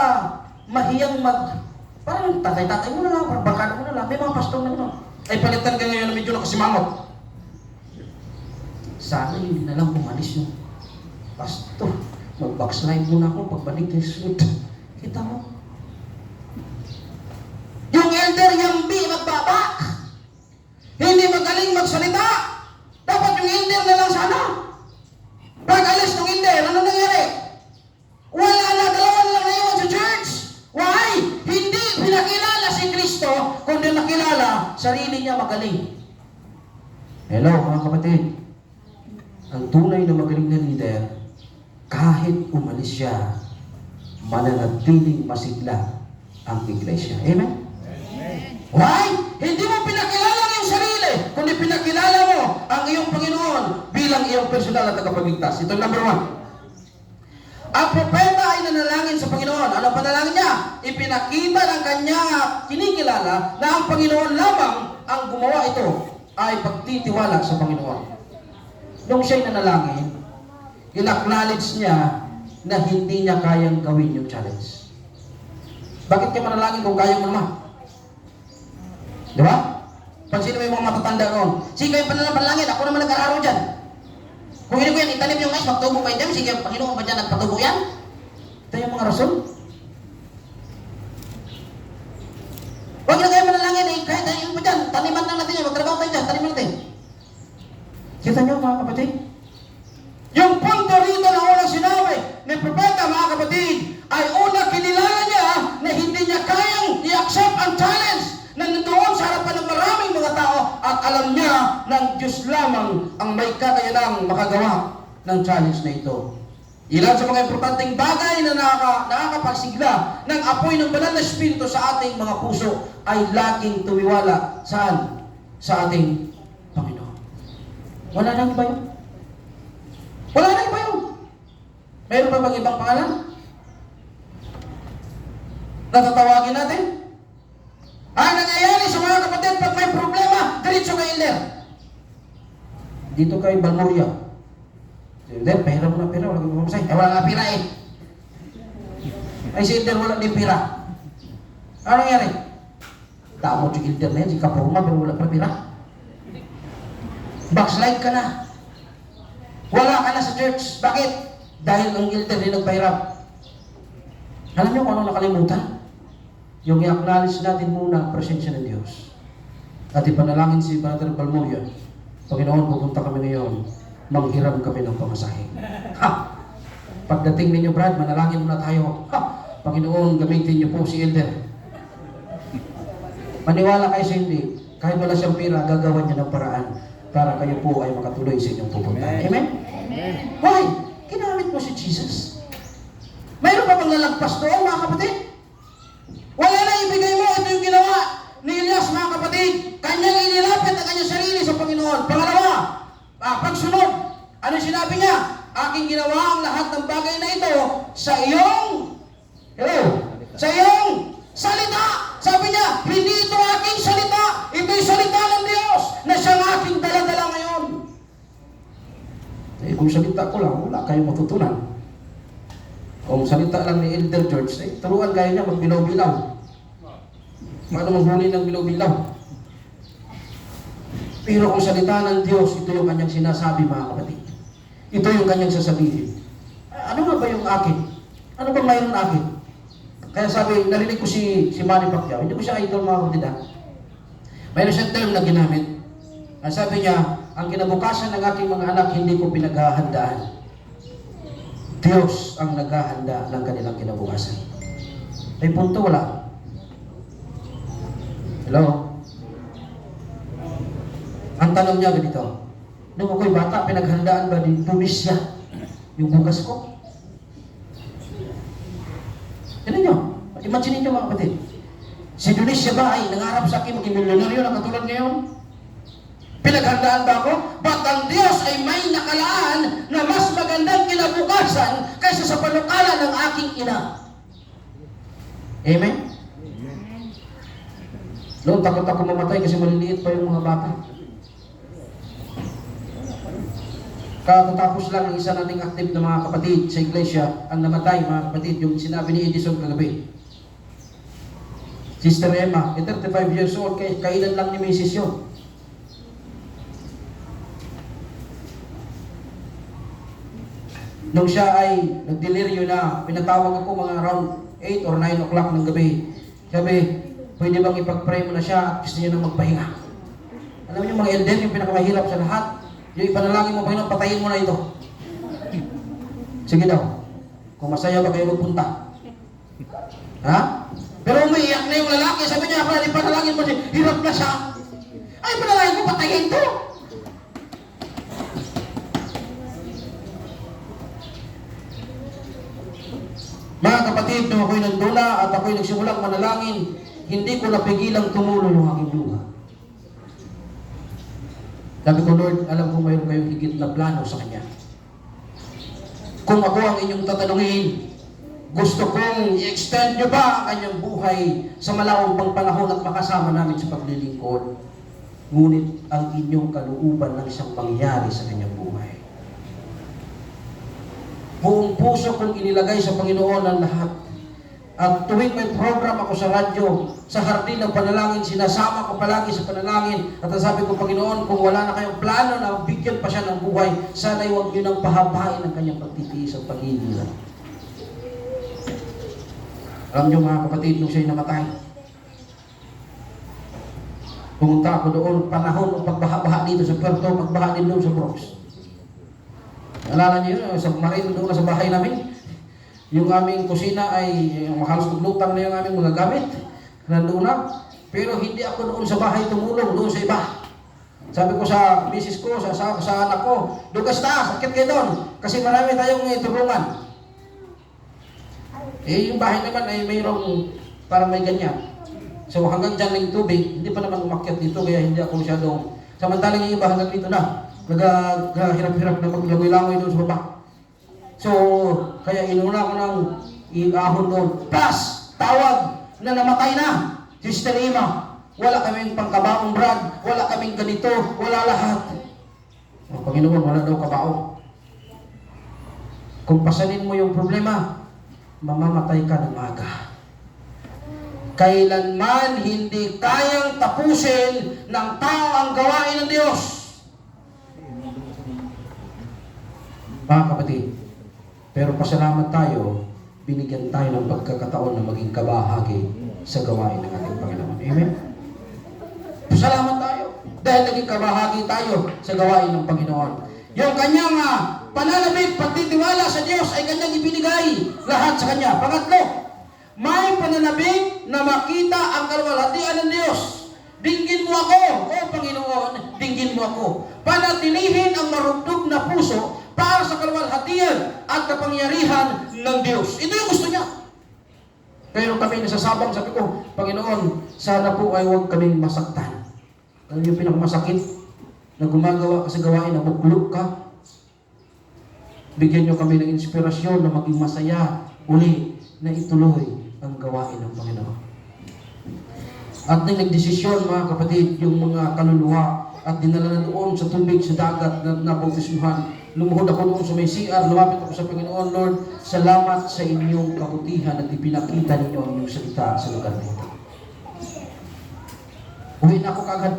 mahiyang parang tatay-tatay mo na lang, parang bakado mo na lang. May mga pastor na gano'n. Ay palitan ka ngayon na medyo nakasimangot. Sana hindi na lang umalis yung pastor. Mag-backslide muna ako pagbalik kay Sweet. Kita mo? Yung elder yung magbaba. Hindi magaling magsalita. Dapat yung elder na lang sana. Pag alis ng elder, ano nangyari? Wala na, dalawa na lang naiwan sa church. Why? Hindi pinakilala si Kristo, kundi nakilala sarili niya magaling. Hello mga kapatid. Ang tunay na magaling na leader, kahit umalis siya, mananatiling masigla ang iglesia. Amen? Why? Hindi mo pinakilala ang iyong sarili, kundi pinakilala mo ang iyong Panginoon bilang iyong personal at tagapagligtas. Ito number 1. Ang propeta ay nanalangin sa Panginoon. Ano panalangin niya? Ipinakita ng kanya kinikilala na ang Panginoon lamang ang gumawa ito ay pagtitiwala sa Panginoon. Nung siya'y nanalangin, in-acknowledge niya na hindi niya kayang gawin yung challenge. Bakit ka manalangin kung kaya mo naman? Di ba? Pansino mo yung mga matatanda noon. Sige kayo panalangin, ako naman nag-araro dyan. Kung hindi ko yan, itanim yung mais, magtubo kayo dyan. Sige, Panginoon ba dyan nagpatubo yan? Ito yung mga rason. Huwag na kayo manalangin eh, kahit tayo pa dyan. Taniman lang natin yan, magtrabaho tayo dyan, taniman natin. Kita nyo mga kapatid? Yung punto rito na unang sinabi ni propeta mga kapatid ay una kinilala niya na hindi niya kayang i-accept ang challenge na nandoon sa harapan ng maraming mga tao at alam niya ng Diyos lamang ang may kakayanang makagawa ng challenge na ito. Ilan sa mga importanteng bagay na nakakapagsigla ng apoy ng banal na Espiritu sa ating mga puso ay laging tumiwala saan? Sa ating Panginoon. Wala nang iba yun. Wala nang iba yun. Mayroon pa bang ibang pangalan? Natatawagin natin? Ang nangyayari sa mga kapatid pag may problema, diretso kay Elder. Dito kay Balmoria. Elder, pahira mo na pera, wala kang mamasay. Wala nga pera eh. Ay si Elder wala din pera. Ano nangyari? Damo si Elder na yan, si Kaporma, pero wala pa pera. Backslide ka na. Wala ka na sa church. Bakit? Dahil ang Elder din nagpahirap. Alam niyo kung ano nakalimutan? Yung i-acknowledge natin muna ang presensya ng Diyos. At ipanalangin si Brother Balmoria, Panginoon, pupunta kami ngayon, manghiram kami ng pamasahe. Ha! Pagdating ninyo, Brad, manalangin muna tayo. Ha! Panginoon, gamitin niyo po si Elder. Maniwala kayo sa hindi. Kahit wala siyang pira, gagawan niya ng paraan para kayo po ay makatuloy sa inyong pupuntahan. Amen? Amen? Why? Ginamit mo si Jesus. Mayroon pa bang lalagpas doon, mga kapatid? Wala na ibigay mo. Ito yung ginawa ni Elias, mga kapatid. Kanyang inilapit ang kanyang sarili sa Panginoon. Pangalawa, pagsunod. Ano sinabi niya? Aking ginawa ang lahat ng bagay na ito sa iyong, sa iyong salita. Sabi niya, hindi ito aking salita. Ito'y salita ng Diyos na siyang aking dala-dala ngayon. Eh, kung salita ko lang, wala kayong matutunan. Kung salita lang ni Elder George, turuan kayo niya magbilaw-bilaw. Paano maghuli ng bilaw-bilaw? Pero kung salita ng Diyos, ito yung kanyang sinasabi, mga kapatid. Ito yung kanyang sasabihin. Ano nga ba yung akin? Ano ba mayroon akin? Kaya sabi, narinig ko si Manny Pacquiao, hindi ko siya idol, mga kapatid. Mayroon siyang term na ginamit. Sabi niya, ang kinabukasan ng aking mga anak, hindi ko pinaghahandaan. Diyos ang naghahanda ng kanilang kinabukasan. May punto, wala? Hello? Ang tanong niya ganito, nung ako'y bata, pinaghandaan ba ni Tunisia yung bukas ko? Tignan nyo, imagine nyo mga kapatid. Si Tunisia ba ay nangarap sa akin maging milyonaryo na katulad ngayon? Pinaghandaan ba ako? Ba't ang Diyos ay may nakalaan na mas magandang kinabukasan kaysa sa panukala ng aking ina? Amen? Noon, takot ako mamatay kasi maliliit pa yung mga bata. Katatapos lang ang isa nating active na mga kapatid sa iglesia ang namatay, mga kapatid, yung sinabi ni Edison kagabi. Sister Emma, 35 years old, kailan lang ni Mrs. yun. Nung siya ay nagdeliryo na, pinatawag ako mga around 8 or 9 o'clock ng gabi. Sabi, pwede bang ipag-pray mo na siya at gusto niya na magpahinga? Alam niyo mga elder, yung pinakamahirap sa lahat, yung ipanalangin mo, Panginoon, patayin mo na ito. Sige daw, kung masaya ba kayo magpunta? Ha? Pero umiiyak na yung lalaki, sabi niya, ipanalangin mo siya, hirap na siya. Ay, panalangin mo, patayin to. Mga kapatid, nung ako'y nagdula at ako'y nagsimulang manalangin, hindi ko napigilang tumulo yung aking luha. Sabi ko, Lord, alam ko mayroon kayong higit na plano sa Kanya. Kung ako ang inyong tatanungin, gusto kong i-extend nyo ba ang kanyang buhay sa malawang pang panahon at makasama namin sa paglilingkod. Ngunit ang inyong kalooban ng isang pangyari sa kanyang buhay. Buong puso kong inilagay sa Panginoon ang lahat. At tuwing may program ako sa radyo, sa hardin ng panalangin, sinasama ko palagi sa panalangin. At sabi ko, Panginoon, kung wala na kayong plano na bigyan pa siya ng buhay, sana'y huwag niyo nang pahabain ang kanyang pagtitiis at pag-iilan. Alam niyo mga kapatid, nung siya'y namatay, pumunta ako doon, panahon ng pagbaha-baha dito sa Puerto, pagbaha din doon sa Bronx. Alala niyo yun, sa marino doon sa bahay namin, yung aming kusina ay halos maglutang na yung aming mga gamit. Nandun na. Pero hindi ako doon sa bahay tumulong, doon sa iba. Sabi ko sa misis ko, sa anak ko, doon ka sa taas, akit kayo doon. Kasi marami tayong tulungan. Eh, yung bahay naman ay mayroong parang may ganyan. So hanggang dyan lang yung tubig, hindi pa naman umakyat dito, kaya hindi ako masyadong... Samantalang yung iba hanggang dito na, naghahirap-hirap na maglangoy-langoy doon sa baba. So, kaya inuna ko ng iahon doon. Plus, tawag na namatay na. Sister Ima, wala kaming pangkabaong brad, wala kaming ganito, wala lahat. Oh, Panginoon, wala daw kabaong. Kung pasanin mo yung problema, mamamatay ka ng maaga. Kailanman hindi kayang tapusin ng tao ang gawain ng Diyos. Mga kapatid, pero pasalamat tayo, binigyan tayo ng pagkakataon na maging kabahagi sa gawain ng ating Panginoon. Amen? Pasalamat tayo dahil naging kabahagi tayo sa gawain ng Panginoon. Yung kanyang pananabik, pagtitiwala sa Diyos ay kanyang ibinigay lahat sa kanya. Pangatlo, may pananabik na makita ang kaluwalhatian ng Diyos. Dinggin mo ako, o Panginoon, dinggin mo ako. Panatilihin ang marugdog na puso para sa kaluwalhatian at kapangyarihan ng Diyos. Ito yung gusto niya. Pero kami nasasabang, sabi ko, Panginoon, sana po ay huwag kaming masaktan. Ano yung pinakamasakit na gumagawa ka sa gawain na buklog ka? Bigyan niyo kami ng inspirasyon na maging masaya uli na ituloy ang gawain ng Panginoon. At nang nagdesisyon, mga kapatid, yung mga kaluluwa at dinala na doon sa tubig, sa dagat na nabautismuhan. Lumuhod ako doon sa may CR, lumapit ako sa Panginoon, Lord, salamat sa inyong kabutihan at ipinakita ninyo ang inyong salita sa lugar nito. Uwi na ako kagad.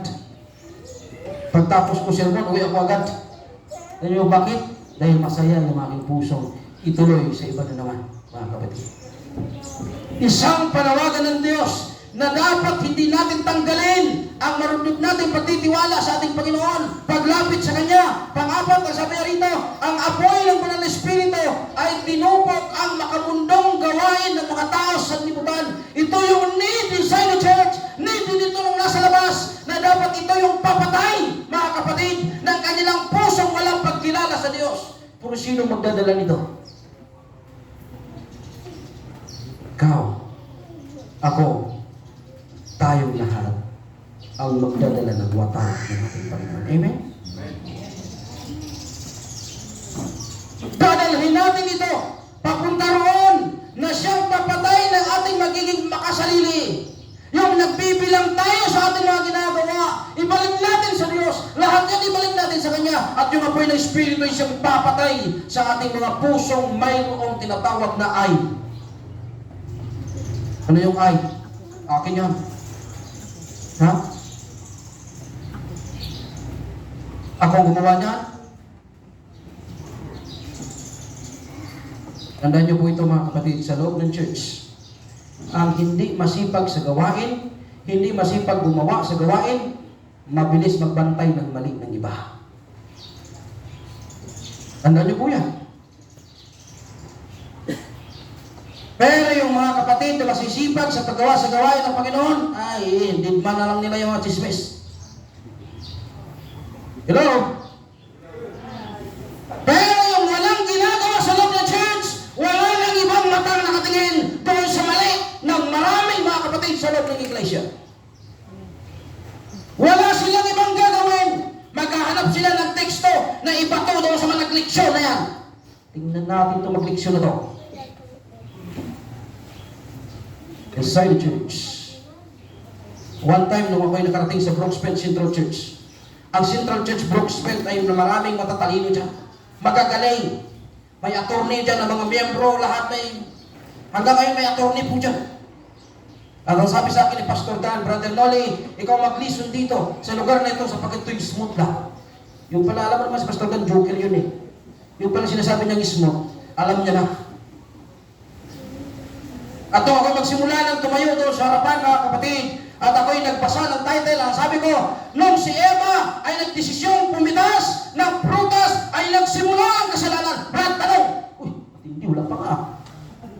Pagtapos ko sermon, uwi ako agad. Alam niyo bakit? Dahil masaya yung aking pusong ituloy sa iba na naman, mga kapatid. Isang panawagan ng Diyos na dapat hindi natin tanggalin ang marunod natin pagtitiwala sa ating Panginoon, paglapit sa Kanya. Pang-apat, ang sabi rito, ang apoy ng Banal na Espiritu ay tinupok ang makamundong gawain ng mga tao sa liputan. Ito yung need inside the church, need dito nung nasa labas, na dapat ito yung papatay, mga kapatid, ng kanilang pusong walang pagkilala sa Diyos. Pero sino magdadala nito? Ikaw, ako, tayong lahat ang magdadala ng watak ng ating Panginoon. Amen? Dadalhin natin ito papunta roon na siyang papatay ng ating magiging makasarili. Yung nagbibilang tayo sa ating mga ginagawa, ibalik natin sa Diyos. Lahat yan ibalik natin sa Kanya. At yung apoy ng Espiritu ay siyang papatay sa ating mga pusong mayroong tinatawag na ay. Ano yung ay? Akin yan. Ha? Ako ang gumawa niyan? Tandaan niyo po ito, mga kapatid, sa loob ng church. Ang hindi masipag sa gawain, hindi masipag gumawa sa gawain, mabilis magbantay ng mali ng iba. Tandaan niyo po yan. Pero yung mga kapatid na masisipag sa paggawa sa gawain ng Panginoon, ay, hindi man na lang nila yung mga chismis. Hello? Pero yung walang ginagawa sa loob ng church, wala nang ibang matang nakatingin doon sa mali ng maraming mga kapatid sa loob ng iglesia. Wala silang ibang gagawin. Maghahanap sila ng teksto na ibato doon sa mga leksyon na yan. Tingnan natin itong magleksyon na to. Inside the church. One time, nung ako'y nakarating sa Brooksville Central Church, ang Central Church Brooksville ay maraming matatalino dyan. Magagaling. May attorney dyan ng mga miyembro, lahat may... Hanggang ngayon may attorney po dyan. At ang sabi sa akin ni Pastor Dan, Brother Noli, ikaw mag-listen dito sa lugar na ito sapagkat ito'y smooth lang. Yung pala, alam mo naman si Pastor Dan, joker yun eh. Yung pala sinasabi niyang smooth, alam niya na. At ako magsimula ng tumayo doon sa harapan, mga kapatid, at ako'y nagbasa ng title. Ang sabi ko, nung si Eva ay nagdesisyong pumitas ng prutas, ay nagsimula ang kasalanan. Brad, tanong! Uy, hindi, wala pa nga.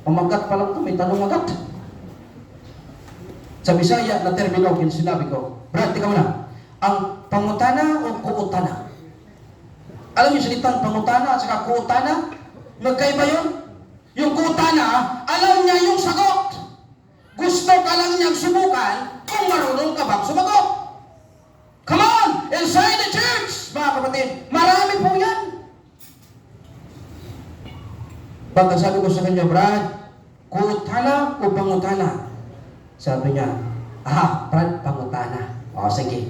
Pamagat pa lang ito, may tanong agad. Sa Bisaya na termino, sinabi ko, Brad, ikaw na, ang pangutana o kuutana? Alam niyo salitang pangutana at saka kuutana? Magkaiba yun? Yung kuta na, alam niya yung sagot. Gusto ka lang niyang subukan kung marunong ka bang sumagot. Come on! Inside the church, mga kapatid, marami po yan. Pagka sabi ko sa kanya, Brad, kutana o pangutana? Sabi niya, Brad, pangutana. O, sige.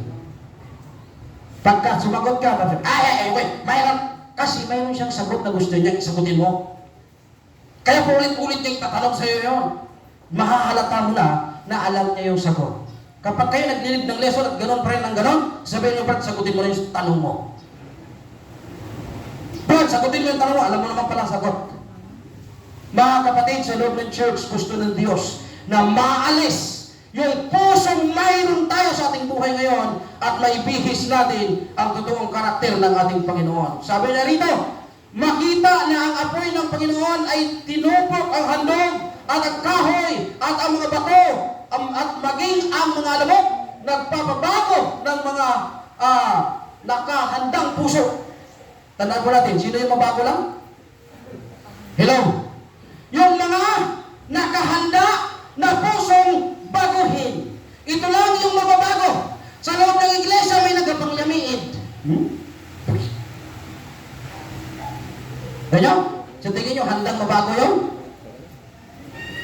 Pagka sumagot ka, wait, mayroon siyang sagot na gusto niya, isagutin mo. Kaya paulit-ulit niyang tatanong sa iyo yun. Mahahalata mo na alam niya yung sagot. Kapag kayo naglilid ng lesson at gano'n pa rin ng gano'n, sabihin niyo, Brad, sagutin mo rin yung tanong mo. Brad, sagutin mo yung tanong mo, alam mo naman pala sagot. Mga kapatid, sa loob ng church, gusto ng Diyos na maalis yung pusong mayroon tayo sa ating buhay ngayon at maibihis natin ang totoong karakter ng ating Panginoon. Sabi niya rito, makita na ang apoy ng Panginoon ay tinupok ang handog at ang kahoy at ang mga bato at maging ang mga lamok nagpapabago ng mga nakahandang puso. Tandaan po natin, sino yung mabago lang? Hello? Yung mga nakahanda na pusong baguhin. Ito lang yung mababago. Sa loob ng iglesia may nagapangyamiid. Ganyan? Sa tingin nyo, handang mabago yun?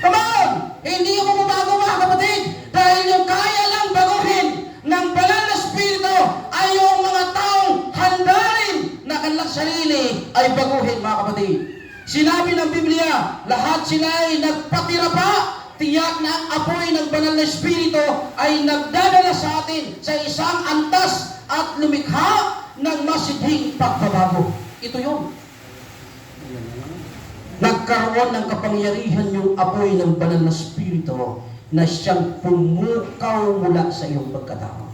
Come on! Hindi yung mababago mga kapatid. Dahil yung kaya lang baguhin ng banal na spirito ay yung mga taong handa rin na kanilang sarili ay baguhin mga kapatid. Sinabi ng Biblia, lahat sila ay nagpatira pa, tiyak na ang apoy ng banal na espiritu ay nagdadala sa atin sa isang antas at lumikha ng masidhing pagbabago. Ito yun. Nagkaroon ng kapangyarihan yung apoy ng banal na espiritu na siyang pumukaw mula sa iyong pagkatao.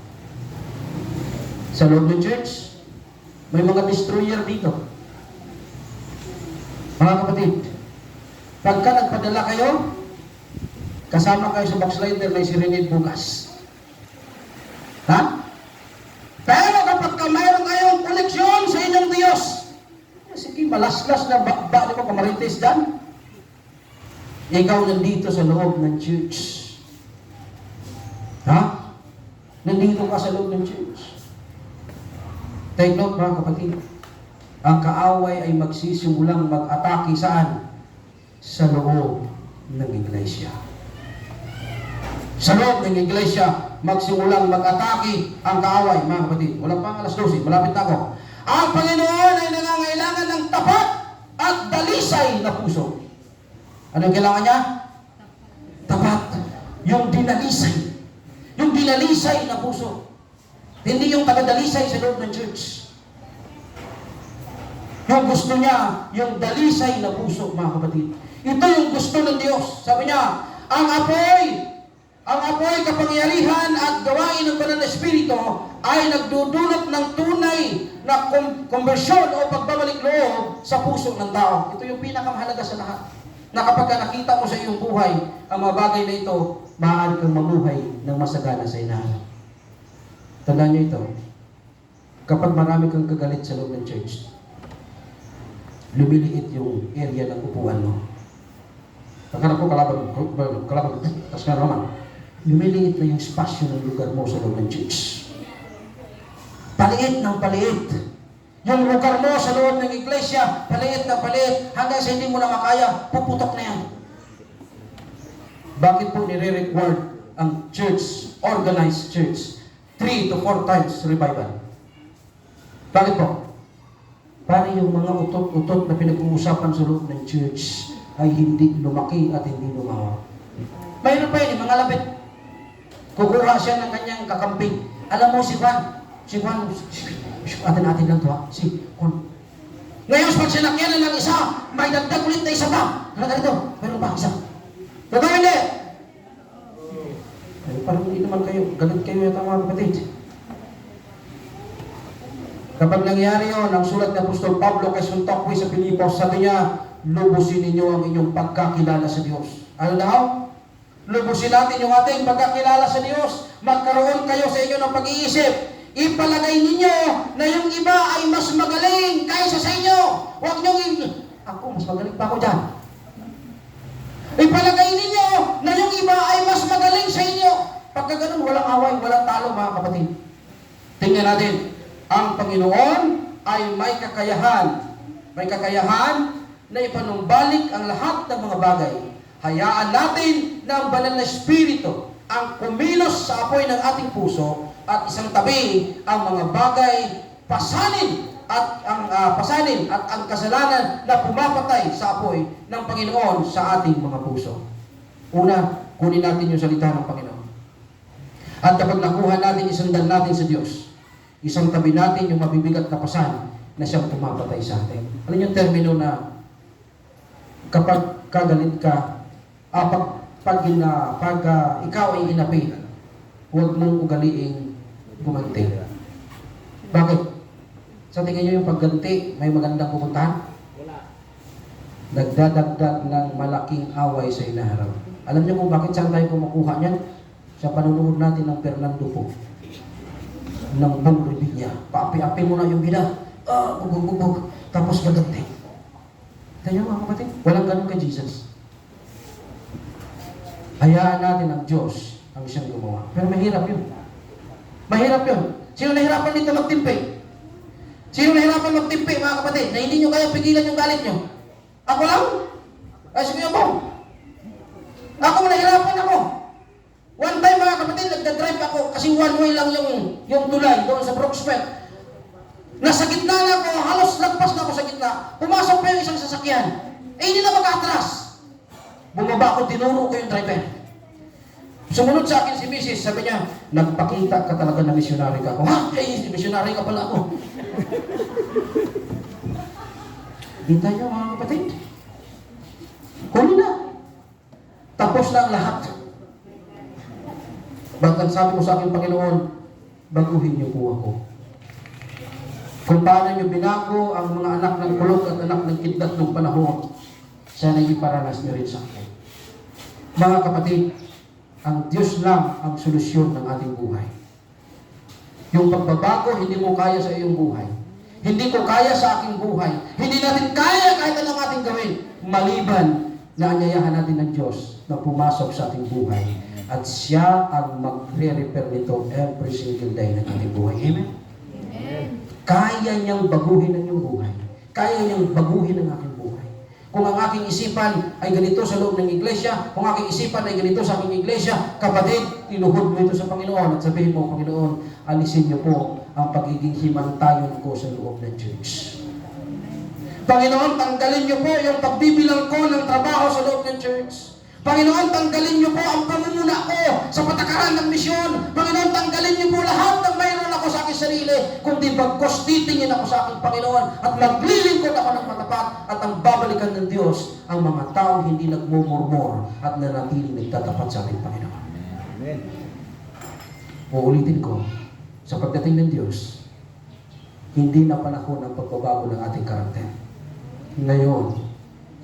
Sa loob ng church, may mga destroyer dito. Mga kapatid, pagka nagpadala kayo, kasama kayo sa backslider na isirinid bukas. Ha? Pero kapag mayroon kayong koneksyon sa inyong Diyos, sige, malaslas na ba mo kamarites dyan? Ikaw nandito sa loob ng church. Ha? Nandito ka sa loob ng church. Take note mga kapatid. Ang kaaway ay magsisimulang mag-atake saan? Sa loob ng iglesia. Sa loob ng iglesia, magsimulang mag-atake ang kaaway, mga kapatid. Walang pang alas 12, malapit na ako. Ang Panginoon ay nangangailangan ng tapat at dalisay na puso. Anong kailangan niya? Tapat. Yung dinalisay. Yung dinalisay na puso. Hindi yung taga-dalisay sa loob ng church. Yung gusto niya, yung dalisay na puso, mga kapatid. Ito yung gusto ng Diyos. Sabi niya, ang apoy, kapangyarihan at gawain ng banal na espiritu ay nagdudulot ng tunay na konbersyon o pagbabalik loob sa puso ng tao. Ito yung pinakamahalaga sa lahat. Na kapag nakita mo sa iyong buhay ang mga bagay na ito, maaari kang mamuhay ng masagana sa inaharap. Tandaan niyo ito. Kapag marami kang kagalit sa loob ng church, lumiliit yung area ng upuan mo. Pagkarap ko kalaban, tas nga naman, lumiliit na yung spasyo ng lugar mo sa loob ng church. Paliit ng paliit. Yung lugar mo sa loob ng iglesia, paliit ng paliit, hanggang sa hindi mo na makaya, puputok na yan. Bakit po nire-required ang church, organized church, 3 to 4 times revival? Bakit po? Para yung mga utot-utot na pinag-uusapan sa loob ng church ay hindi lumaki at hindi lumawa. Mayroon pa yun, mga lapit. Kukuha siya ng kanyang kakamping. Alam mo si Juan, atin lang to ha, si Juan. Ngayon, pag sinakyanan ng isa, may dagdag ulit na isa pa. Ano ganito? Meron pa isa. Totoo hindi? Ay, parang hindi naman kayo, galit kayo yata mga kapatid. Kapag nangyari yun, ang sulat ni Apostol Pablo kay Suntokwi sa Pilipos, sabi niya, lubusin ninyo ang inyong pagkakilala sa Diyos. Ano daw? Lubusin natin yung ating pagkakilala sa Diyos. Magkaroon kayo sa inyo ng pag-iisip. Ipalagay ninyo na yung iba ay mas magaling kaysa sa inyo. Huwag nyo ako, mas magaling pa ako dyan. Ipalagay ninyo na yung iba ay mas magaling sa inyo. Pagka ganun, walang away, walang talo mga kapatid. Tingnan natin, ang Panginoon ay may kakayahan. May kakayahan na ipanumbalik ang lahat ng mga bagay. Hayaan natin na ang banal na Espiritu ang kumilos sa apoy ng ating puso at isang tabi ang mga bagay pasanin at ang kasalanan na pumapatay sa apoy ng Panginoon sa ating mga puso. Una, kunin natin yung salita ng Panginoon. At kapag nakuha natin, isundan natin sa Diyos. Isang tabi natin yung mabibigat na pasan na siyang pumapatay sa atin. Ano yung termino na kapag kagalit ka, pag ikaw ay inapi, huwag mong ugaliing gumanti. Bakit? Sa tingin nyo yung pagganti, may magandang pupuntahan? Nagdadagdag ng malaking away sa inaharap. Alam nyo kung bakit saan tayo kumukuha niyan? Sa panunood natin ng Fernando po. Ng Bong Revilla. Paapi-api mo na yung bida. Bubog-bubog. Tapos gaganti. Kaya mga kapatid, walang ganun kay Jesus. Hayaan natin ang Diyos ang siyang gumawa. Pero mahirap yun. Mahirap yun. Sino nahirapan dito magtimpi? Sino nahirapan magtimpi, mga kapatid, na hindi nyo kaya pigilan yung galit nyo? Ako lang? Ay, sige mo. Ako nahirapan ako. One time, mga kapatid, nagdadrive ako kasi one way lang yung tulay doon sa Brooksville. Nasa gitna na ako, halos lagpas na ako sa gitna. Pumasok pa yung isang sasakyan. Hindi na mag-atras. Bumaba ako, tinuro ko yung driver. Sumunod sa akin si Mrs. Sabi niya, nagpakita ka talaga na missionary ka. Ha? Missionary ka pala ako. Hinta niyo mga kapatid. Huli na. Tapos na ang lahat. Bakit sabi ko sa akin, Panginoon, baguhin niyo po ako. Kung paano niyo binago ang mga anak ng kulog at anak ng kidlat ng panahon, sana iparanas niyo rin sa akin. Mga kapatid, ang Diyos lang ang solusyon ng ating buhay. Yung pagbabago, hindi mo kaya sa iyong buhay. Hindi ko kaya sa aking buhay. Hindi natin kaya kahit anong ating gawin. Maliban na anyayahan natin ng Diyos na pumasok sa ating buhay. At siya ang magre-repair nito every single day ng ating buhay. Amen? Amen. Kaya niyang baguhin ang iyong buhay. Kaya niyang baguhin ang aking buhay. Kung ang aking isipan ay ganito sa loob ng iglesia, kung aking isipan ay ganito sa aking iglesia, kapatid, inuhod mo ito sa Panginoon at sabihin mo, Panginoon, alisin niyo po ang pagiging himantayon ko sa loob ng church. Panginoon, tanggalin niyo po yung pagbibilang ko ng trabaho sa loob ng church. Panginoon, tanggalin niyo po ang pamumuna ko sa patakaran ng misyon. Panginoon, tanggalin niyo po lahat ng mayroon ako sa aking sarili. Kundi bagkos titingin ako sa aking Panginoon at maglilingkod ako ng matapat at ang babalikan ng Diyos ang mga taong hindi nagmumurmur at nanatiling nagtatapat sa ating Panginoon. Amen. Uulitin ko, sa pagdating ng Diyos, hindi na panahon ng pagbabago ng ating karakter. Ngayon,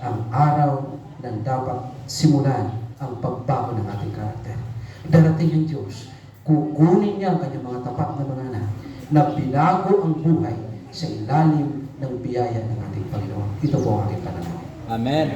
ang araw na dapat simulan ang pagbago ng ating karakter. Darating ang Diyos, kukunin niya ang kanyang mga tapat na mga anak na binago ang buhay sa ilalim ng biyaya ng ating Panginoon. Ito po ang aking panalangin. Amen.